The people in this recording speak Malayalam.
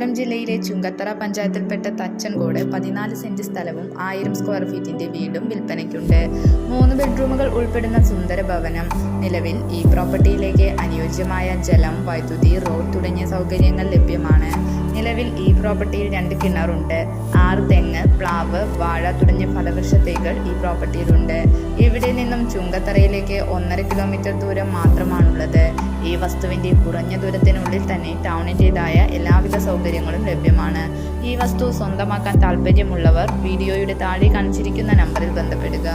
മലപ്പുറം ജില്ലയിലെ ചുങ്കത്തറ പഞ്ചായത്തിൽപ്പെട്ട തച്ചൻകോട് 14 സെന്റ് സ്ഥലവും 1000 സ്ക്വയർ ഫീറ്റിന്റെ വീടും വിൽപ്പനയ്ക്കുണ്ട്. 3 ബെഡ്റൂമുകൾ ഉൾപ്പെടുന്ന സുന്ദര ഭവനം. നിലവിൽ ഈ പ്രോപ്പർട്ടിയിലേക്ക് അനുയോജ്യമായ ജലം, വൈദ്യുതി, റോഡ് തുടങ്ങിയ സൗകര്യങ്ങൾ ലഭ്യമാണ്. നിലവിൽ ഈ പ്രോപ്പർട്ടിയിൽ 2 കിണറുണ്ട്. 6 തെങ്ങ്, പ്ലാവ്, വാഴ തുടങ്ങിയ ഫലവൃക്ഷ തൈകൾ ഈ പ്രോപ്പർട്ടിയിലുണ്ട്. ഇവിടെ നിന്നും ചുങ്കത്തറയിലേക്ക് 1.5 കിലോമീറ്റർ ദൂരം മാത്രമാണുള്ളത്. ഈ വസ്തുവിന്റെ കുറഞ്ഞ ദൂരത്തിനുള്ളിൽ തന്നെ ടൗണിൻ്റെതായ എല്ലാവിധ സൗകര്യങ്ങളും ലഭ്യമാണ്. ഈ വസ്തു സ്വന്തമാക്കാൻ താല്പര്യമുള്ളവർ വീഡിയോയുടെ താഴെ കാണിച്ചിരിക്കുന്ന നമ്പറിൽ ബന്ധപ്പെടുക.